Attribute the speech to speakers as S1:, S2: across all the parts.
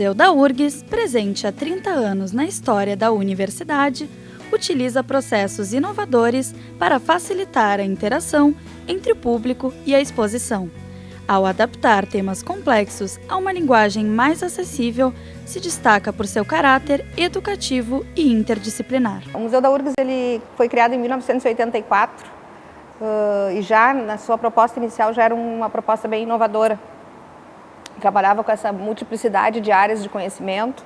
S1: Museu da URGS, presente há 30 anos na história da universidade, utiliza processos inovadores para facilitar a interação entre o público e a exposição. Ao adaptar temas complexos a uma linguagem mais acessível, se destaca por seu caráter educativo e interdisciplinar.
S2: O Museu da URGS ele foi criado em 1984 e já na sua proposta inicial já era uma proposta bem inovadora. Trabalhava com essa multiplicidade de áreas de conhecimento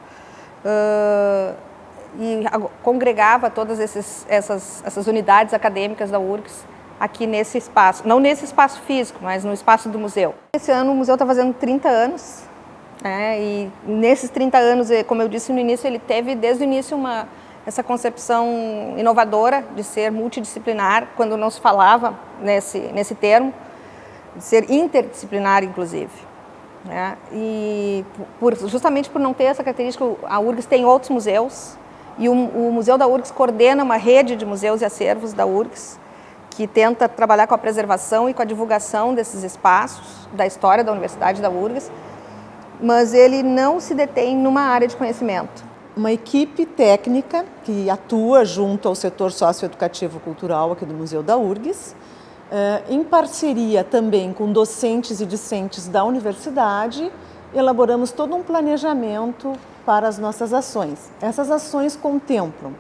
S2: e congregava todas essas unidades acadêmicas da URGS aqui nesse espaço, não nesse espaço físico, mas no espaço do museu. Esse ano o museu está fazendo 30 anos, né? E nesses 30 anos, como eu disse no início, ele teve desde o início essa concepção inovadora de ser multidisciplinar, quando não se falava nesse termo, de ser interdisciplinar inclusive. Né? E justamente por não ter essa característica, a URGS tem outros museus e o Museu da URGS coordena uma rede de museus e acervos da URGS que tenta trabalhar com a preservação e com a divulgação desses espaços, da história da Universidade da URGS, mas ele não se detém numa área de conhecimento.
S3: Uma equipe técnica que atua junto ao setor socioeducativo cultural aqui do Museu da URGS, em parceria também com docentes e discentes da universidade, elaboramos todo um planejamento para as nossas ações. Essas ações contemplam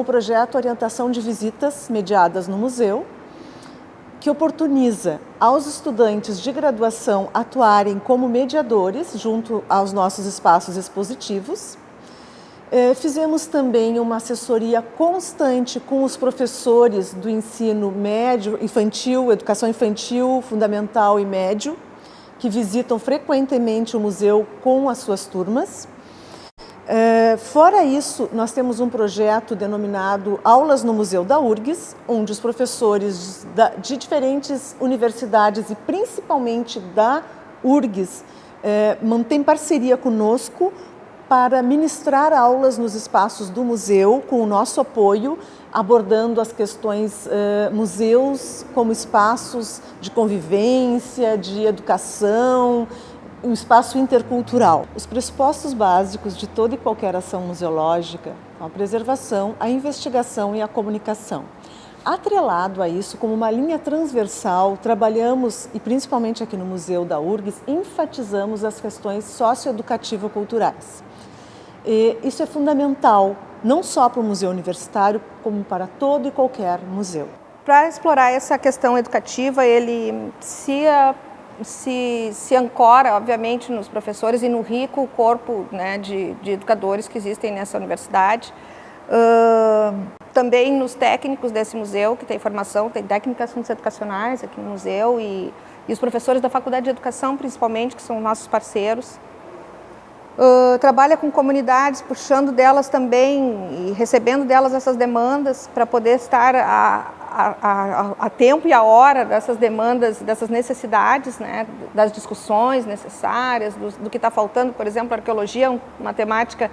S3: o projeto Orientação de Visitas Mediadas no Museu, que oportuniza aos estudantes de graduação atuarem como mediadores junto aos nossos espaços expositivos. Fizemos também uma assessoria constante com os professores do ensino médio, infantil, educação infantil, fundamental e médio, que visitam frequentemente o museu com as suas turmas. Fora isso, nós temos um projeto denominado Aulas no Museu da URGS, onde os professores de diferentes universidades e principalmente da URGS mantêm parceria conosco para ministrar aulas nos espaços do museu, com o nosso apoio, abordando as questões museus como espaços de convivência, de educação, um espaço intercultural. Os pressupostos básicos de toda e qualquer ação museológica são a preservação, a investigação e a comunicação. Atrelado a isso, como uma linha transversal, trabalhamos, e principalmente aqui no Museu da URGS, enfatizamos as questões socioeducativo-culturais. Isso é fundamental, não só para o museu universitário, como para todo e qualquer museu.
S2: Para explorar essa questão educativa, ele se ancora, obviamente, nos professores e no rico corpo, né, de educadores que existem nessa universidade. Também nos técnicos desse museu, que tem formação, tem técnicas educacionais aqui no museu e os professores da Faculdade de Educação, principalmente, que são nossos parceiros. Trabalha com comunidades, puxando delas também e recebendo delas essas demandas para poder estar a tempo e a hora dessas demandas, dessas necessidades, né, das discussões necessárias, do que está faltando. Por exemplo, a arqueologia é uma temática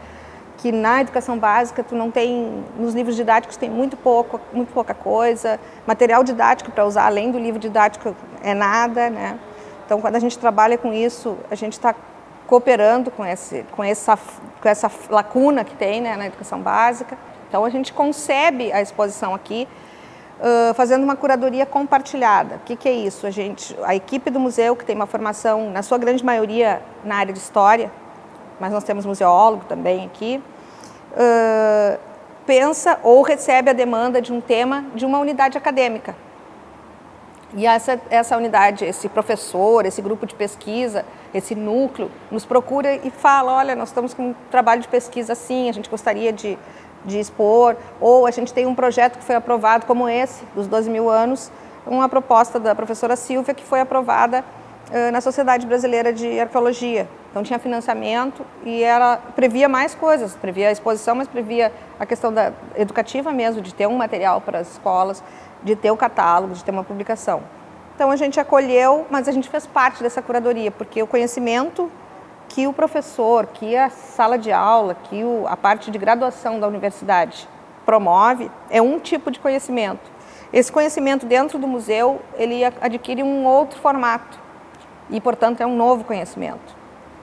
S2: que na educação básica tu não tem, nos livros didáticos tem muito pouca coisa, material didático para usar além do livro didático é nada, né? Então, quando a gente trabalha com isso, a gente está cooperando com essa lacuna que tem, né, na educação básica. Então a gente concebe a exposição aqui fazendo uma curadoria compartilhada. O que é isso? A equipe do museu, que tem uma formação, na sua grande maioria, na área de história, mas nós temos museólogo também aqui, pensa ou recebe a demanda de um tema de uma unidade acadêmica. E essa unidade, esse professor, esse grupo de pesquisa, esse núcleo, nos procura e fala, olha, nós estamos com um trabalho de pesquisa assim, a gente gostaria de expor, ou a gente tem um projeto que foi aprovado como esse, dos 12 mil anos, uma proposta da professora Silvia que foi aprovada na Sociedade Brasileira de Arqueologia. Então tinha financiamento e ela previa mais coisas, previa a exposição, mas previa a questão educativa mesmo, de ter um material para as escolas, de ter o catálogo, de ter uma publicação. Então a gente acolheu, mas a gente fez parte dessa curadoria, porque o conhecimento que o professor, que a sala de aula, que a parte de graduação da universidade promove, é um tipo de conhecimento. Esse conhecimento dentro do museu, ele adquire um outro formato e, portanto, é um novo conhecimento.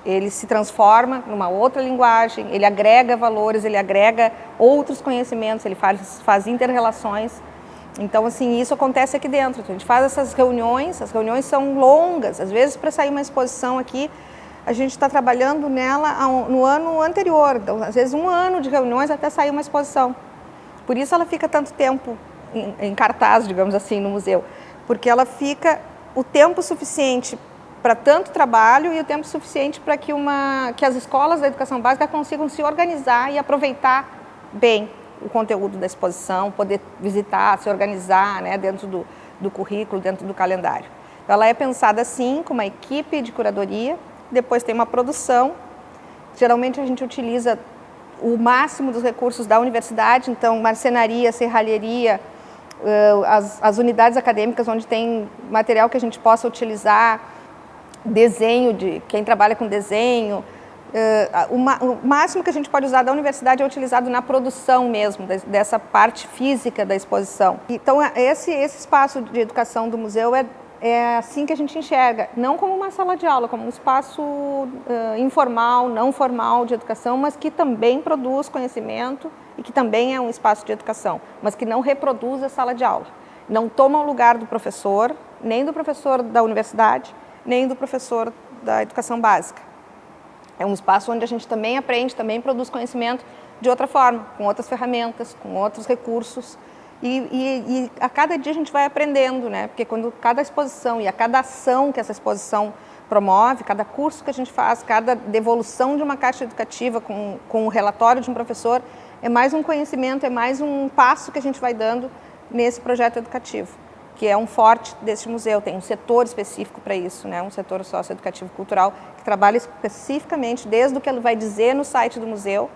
S2: ele se transforma numa outra linguagem, ele agrega valores, ele agrega outros conhecimentos, ele faz inter-relações. Então, assim, isso acontece aqui dentro. A gente faz essas reuniões, as reuniões são longas, às vezes para sair uma exposição aqui, a gente está trabalhando nela no ano anterior, então, às vezes 1 ano de reuniões até sair uma exposição. Por isso ela fica tanto tempo em cartaz, digamos assim, no museu, porque ela fica o tempo suficiente para tanto trabalho e o tempo suficiente para que as escolas da educação básica consigam se organizar e aproveitar bem o conteúdo da exposição, poder visitar, se organizar, né, dentro do currículo, dentro do calendário. Ela é pensada assim, com uma equipe de curadoria, depois tem uma produção. Geralmente a gente utiliza o máximo dos recursos da universidade, então marcenaria, serralheria, as unidades acadêmicas onde tem material que a gente possa utilizar, desenho, de quem trabalha com desenho. O máximo que a gente pode usar da universidade é utilizado na produção mesmo, dessa parte física da exposição. Então, esse espaço de educação do museu é assim que a gente enxerga, não como uma sala de aula, como um espaço informal, não formal de educação, mas que também produz conhecimento e que também é um espaço de educação, mas que não reproduz a sala de aula. Não toma o lugar do professor, nem do professor da universidade, nem do professor da educação básica. É um espaço onde a gente também aprende, também produz conhecimento de outra forma, com outras ferramentas, com outros recursos. E a cada dia a gente vai aprendendo, né? Porque quando cada exposição e a cada ação que essa exposição promove, cada curso que a gente faz, cada devolução de uma caixa educativa com o relatório de um professor, é mais um conhecimento, é mais um passo que a gente vai dando nesse projeto educativo, que é um forte deste museu. Tem um setor específico para isso, né? Um setor socioeducativo cultural que trabalha especificamente desde o que ele vai dizer no site do museu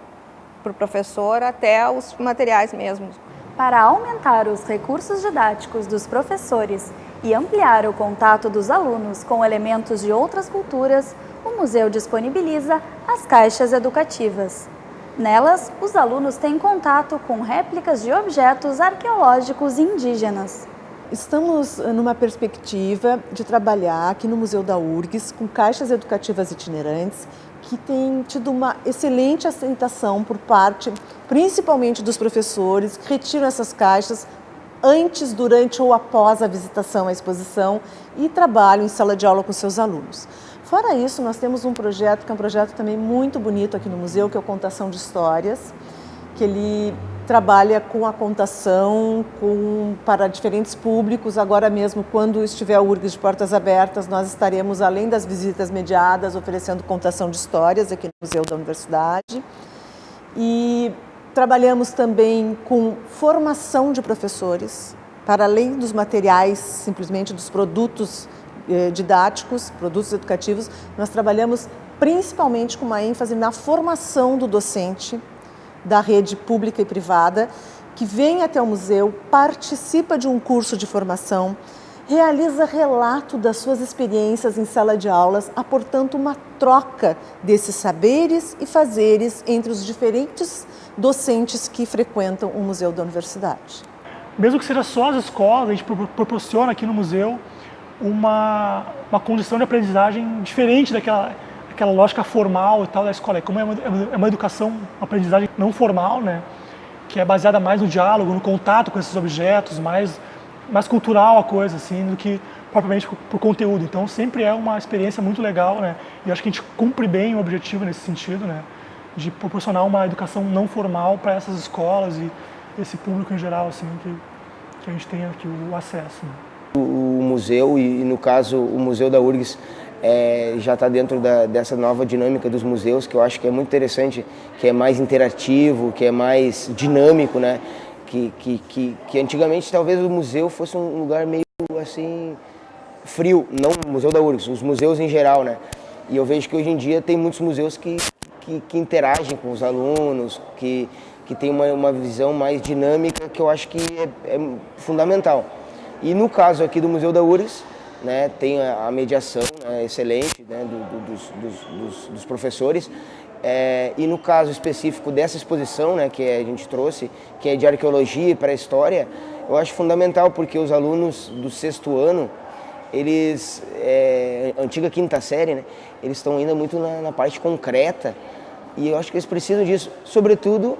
S2: para o professor até os materiais mesmos.
S1: Para aumentar os recursos didáticos dos professores e ampliar o contato dos alunos com elementos de outras culturas, o museu disponibiliza as caixas educativas. Nelas, os alunos têm contato com réplicas de objetos arqueológicos indígenas.
S3: Estamos numa perspectiva de trabalhar aqui no Museu da URGS com caixas educativas itinerantes que têm tido uma excelente aceitação por parte, principalmente dos professores, que retiram essas caixas antes, durante ou após a visitação à exposição e trabalham em sala de aula com seus alunos. Fora isso, nós temos um projeto que é um projeto também muito bonito aqui no museu, que é o Contação de Histórias, que ele trabalha com a contação para diferentes públicos. Agora mesmo, quando estiver a URGS de portas abertas, nós estaremos, além das visitas mediadas, oferecendo contação de histórias aqui no Museu da Universidade. E trabalhamos também com formação de professores, para além dos materiais, simplesmente dos produtos didáticos, produtos educativos, nós trabalhamos principalmente com uma ênfase na formação do docente, da rede pública e privada, que vem até o museu, participa de um curso de formação, realiza relato das suas experiências em sala de aulas, aportando uma troca desses saberes e fazeres entre os diferentes docentes que frequentam o museu da universidade.
S4: Mesmo que seja só as escolas, a gente proporciona aqui no museu uma condição de aprendizagem diferente daquela lógica formal e tal da escola. Como é uma educação, uma aprendizagem não formal, né? Que é baseada mais no diálogo, no contato com esses objetos, mais cultural a coisa, assim, do que propriamente por conteúdo. Então sempre é uma experiência muito legal, né? E acho que a gente cumpre bem o objetivo nesse sentido, né? De proporcionar uma educação não formal para essas escolas e esse público em geral, assim, que a gente tenha aqui o acesso, né?
S5: O museu, e no caso o Museu da URGS, já está dentro dessa nova dinâmica dos museus, que eu acho que é muito interessante, que é mais interativo, que é mais dinâmico, né? Que antigamente talvez o museu fosse um lugar meio assim frio, não o Museu da URGS, os museus em geral, né? E eu vejo que hoje em dia tem muitos museus que interagem com os alunos, que tem uma visão mais dinâmica, que eu acho que é fundamental. E no caso aqui do Museu da URGS, né, tem a mediação, né, excelente, né, dos professores. E no caso específico dessa exposição, né, que a gente trouxe, que é de arqueologia e pré-história, eu acho fundamental, porque os alunos do 6º ano, eles, antiga quinta série, né? Eles estão ainda muito na parte concreta e eu acho que eles precisam disso, sobretudo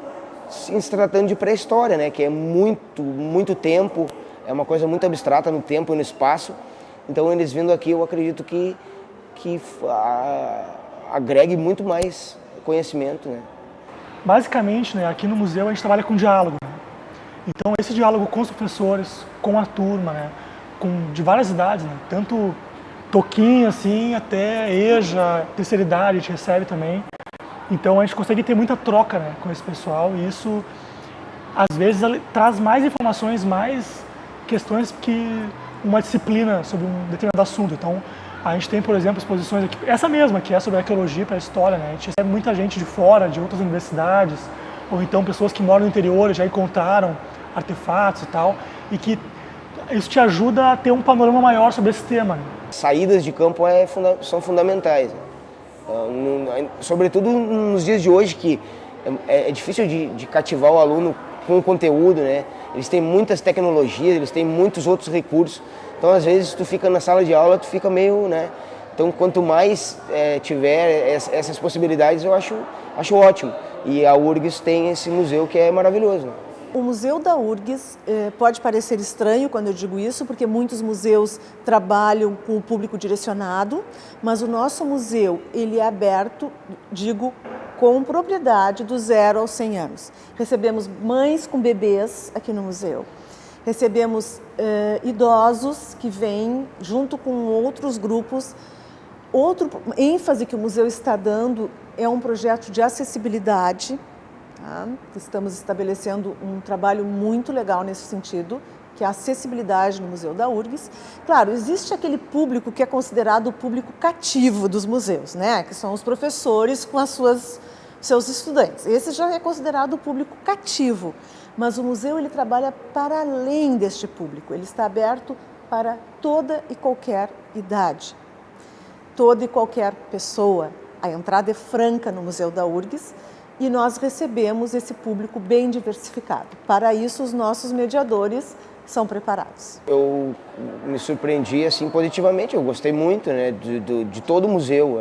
S5: se tratando de pré-história, né? Que é muito tempo, é uma coisa muito abstrata no tempo e no espaço. Então eles vindo aqui, eu acredito que agregue muito mais conhecimento, né?
S4: Basicamente, né, aqui no museu a gente trabalha com diálogo. Então esse diálogo com os professores, com a turma, né, de várias idades, né, tanto toquinho assim até EJA, terceira idade a gente recebe também. Então a gente consegue ter muita troca, né, com esse pessoal e isso às vezes traz mais informações, mais questões que uma disciplina sobre um determinado assunto. Então a gente tem, por exemplo, exposições aqui, essa mesma, que é sobre arqueologia para a história, né? A gente recebe muita gente de fora, de outras universidades, ou então pessoas que moram no interior e já encontraram artefatos e tal, e que isso te ajuda a ter um panorama maior sobre esse tema, né?
S5: Saídas de campo são fundamentais, né? Sobretudo nos dias de hoje, que é difícil de cativar o aluno com o conteúdo, né? Eles têm muitas tecnologias, eles têm muitos outros recursos. Então, às vezes, tu fica na sala de aula, tu fica meio, né? Então, quanto mais tiver essas possibilidades, eu acho ótimo. E a URGS tem esse museu que é maravilhoso, né?
S3: O Museu da URGS pode parecer estranho quando eu digo isso, porque muitos museus trabalham com o público direcionado, mas o nosso museu ele é aberto, digo, com propriedade do 0 aos 100 anos. Recebemos mães com bebês aqui no museu. Recebemos idosos que vêm junto com outros grupos. Outro ênfase que o museu está dando é um projeto de acessibilidade. Tá? Estamos estabelecendo um trabalho muito legal nesse sentido, que é a acessibilidade no Museu da URGS. Claro, existe aquele público que é considerado o público cativo dos museus, né? Que são os professores com seus estudantes. Esse já é considerado o público cativo. Mas o museu ele trabalha para além deste público, ele está aberto para toda e qualquer idade, toda e qualquer pessoa. A entrada é franca no Museu da URGS e nós recebemos esse público bem diversificado. Para isso, os nossos mediadores são preparados.
S5: Eu me surpreendi assim positivamente, eu gostei muito, né, de todo o museu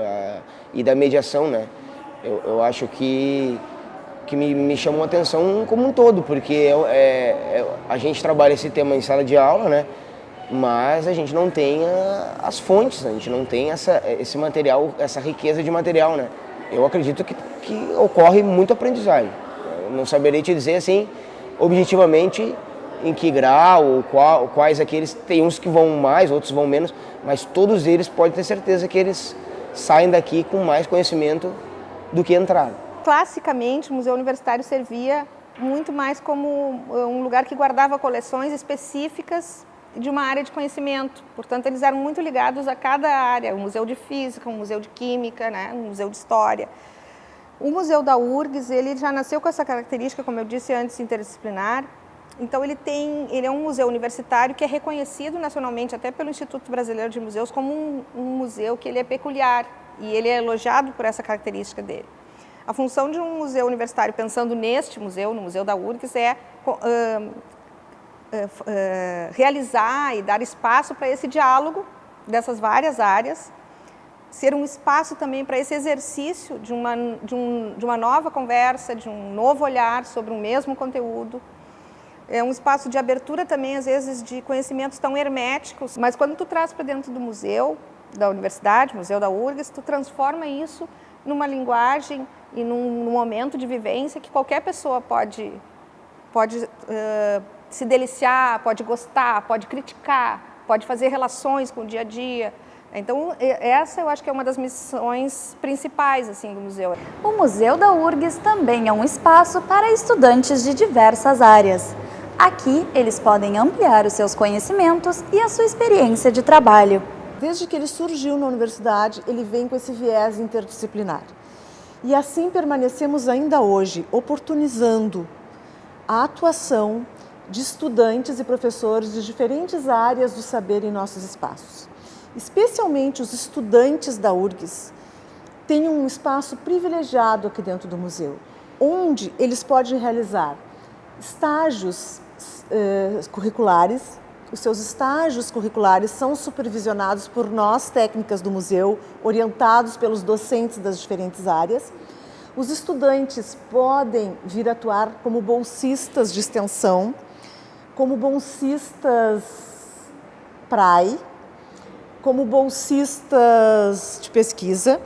S5: e da mediação, né. Eu acho que me chamou a atenção como um todo, porque a gente trabalha esse tema em sala de aula, né? Mas a gente não tem as fontes, a gente não tem esse material, essa riqueza de material, né? Eu acredito que ocorre muita aprendizagem. Eu não saberia te dizer assim, objetivamente, em que grau, ou quais aqueles, tem uns que vão mais, outros vão menos, mas todos eles podem ter certeza que eles saem daqui com mais conhecimento do que entraram.
S2: Classicamente, o Museu Universitário servia muito mais como um lugar que guardava coleções específicas de uma área de conhecimento. Portanto, eles eram muito ligados a cada área, um museu de física, um museu de química, né, um museu de história. O Museu da URGS, ele já nasceu com essa característica, como eu disse antes, interdisciplinar. Então, ele é um museu universitário que é reconhecido nacionalmente, até pelo Instituto Brasileiro de Museus, como um museu que ele é peculiar e ele é elogiado por essa característica dele. A função de um museu universitário, pensando neste museu, no Museu da URGS, é realizar e dar espaço para esse diálogo dessas várias áreas, ser um espaço também para esse exercício de uma nova conversa, de um novo olhar sobre o mesmo conteúdo. É um espaço de abertura também, às vezes, de conhecimentos tão herméticos, mas quando tu traz para dentro do museu, da universidade, Museu da URGS, tu transforma isso numa linguagem e num momento de vivência que qualquer pessoa pode se deliciar, pode gostar, pode criticar, pode fazer relações com o dia a dia. Então, essa eu acho que é uma das missões principais assim, do museu.
S1: O Museu da URGS também é um espaço para estudantes de diversas áreas. Aqui, eles podem ampliar os seus conhecimentos e a sua experiência de trabalho.
S3: Desde que ele surgiu na universidade, ele vem com esse viés interdisciplinar. E assim permanecemos ainda hoje, oportunizando a atuação de estudantes e professores de diferentes áreas do saber em nossos espaços. Especialmente os estudantes da URGS têm um espaço privilegiado aqui dentro do museu, onde eles podem realizar estágios curriculares Os seus estágios curriculares são supervisionados por nós, técnicas do museu, orientados pelos docentes das diferentes áreas. Os estudantes podem vir atuar como bolsistas de extensão, como bolsistas PRAE, como bolsistas de pesquisa.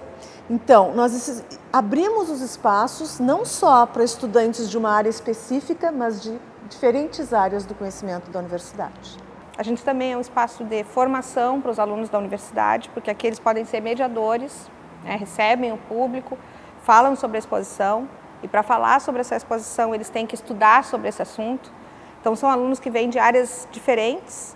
S3: Então, nós abrimos os espaços não só para estudantes de uma área específica, mas de diferentes áreas do conhecimento da universidade.
S2: A gente também é um espaço de formação para os alunos da universidade, porque aqui eles podem ser mediadores, né, recebem o público, falam sobre a exposição, e para falar sobre essa exposição eles têm que estudar sobre esse assunto. Então são alunos que vêm de áreas diferentes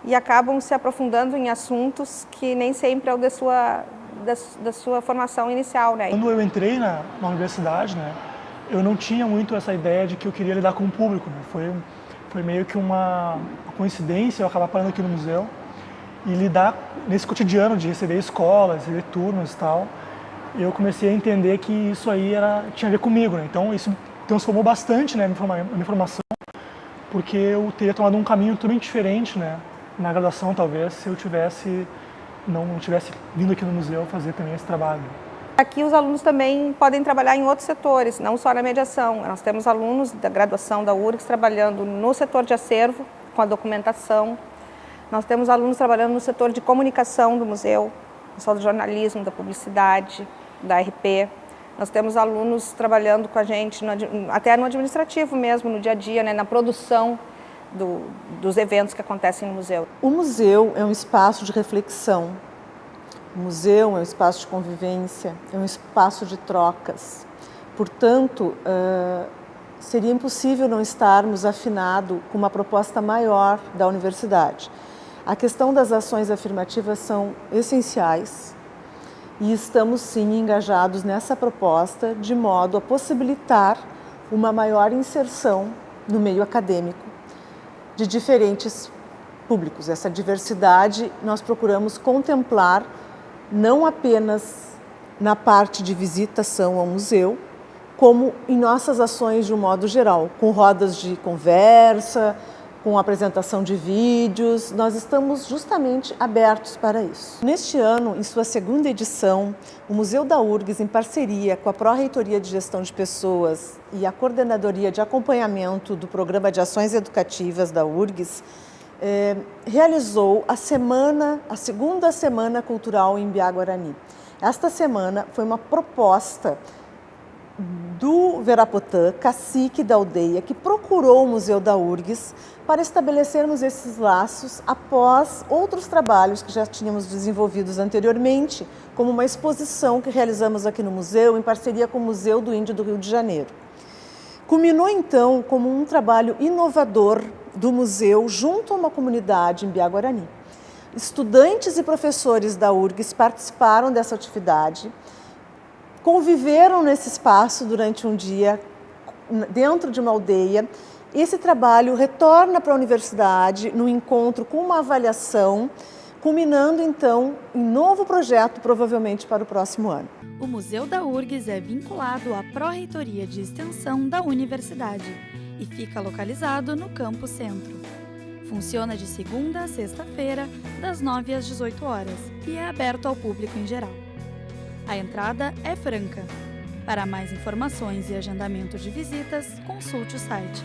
S2: e acabam se aprofundando em assuntos que nem sempre é o da sua formação inicial, né?
S4: Quando eu entrei na universidade, né, eu não tinha muito essa ideia de que eu queria lidar com o público, né? Foi meio que uma coincidência eu acabar parando aqui no museu e lidar nesse cotidiano de receber escolas, receber turmas e tal. Eu comecei a entender que isso aí tinha a ver comigo, né? Então isso transformou bastante, né, a minha formação, porque eu teria tomado um caminho totalmente diferente, né, na graduação talvez, se eu não tivesse vindo aqui no museu fazer também esse trabalho.
S2: Aqui os alunos também podem trabalhar em outros setores, não só na mediação. Nós temos alunos da graduação da URGS trabalhando no setor de acervo, com a documentação. Nós temos alunos trabalhando no setor de comunicação do museu, no setor do jornalismo, da publicidade, da RP. Nós temos alunos trabalhando com a gente, até no administrativo mesmo, no dia a dia, né, na produção dos eventos que acontecem no museu.
S3: O museu é um espaço de reflexão, o museu é um espaço de convivência, é um espaço de trocas. Portanto, seria impossível não estarmos afinados com uma proposta maior da universidade. A questão das ações afirmativas são essenciais e estamos sim engajados nessa proposta de modo a possibilitar uma maior inserção no meio acadêmico de diferentes públicos. Essa diversidade nós procuramos contemplar não apenas na parte de visitação ao museu, como em nossas ações de um modo geral, com rodas de conversa, com apresentação de vídeos, nós estamos justamente abertos para isso. Neste ano, em sua segunda edição, o Museu da URGS, em parceria com a Pró-Reitoria de Gestão de Pessoas e a Coordenadoria de Acompanhamento do Programa de Ações Educativas da URGS, realizou a segunda Semana Cultural em Biá-Guarani. Esta semana foi uma proposta do Verapotã, cacique da aldeia, que procurou o Museu da URGS para estabelecermos esses laços após outros trabalhos que já tínhamos desenvolvidos anteriormente, como uma exposição que realizamos aqui no museu em parceria com o Museu do Índio do Rio de Janeiro. Culminou então como um trabalho inovador do museu junto a uma comunidade em Biá-Guarani. Estudantes e professores da URGS participaram dessa atividade, conviveram nesse espaço durante um dia, dentro de uma aldeia. Esse trabalho retorna para a universidade no encontro com uma avaliação, culminando então em novo projeto, provavelmente para o próximo ano.
S1: O Museu da URGS é vinculado à Pró-Reitoria de Extensão da Universidade e fica localizado no Campo Centro. Funciona de segunda a sexta-feira, das 9 às 18 horas, e é aberto ao público em geral. A entrada é franca. Para mais informações e agendamento de visitas, consulte o site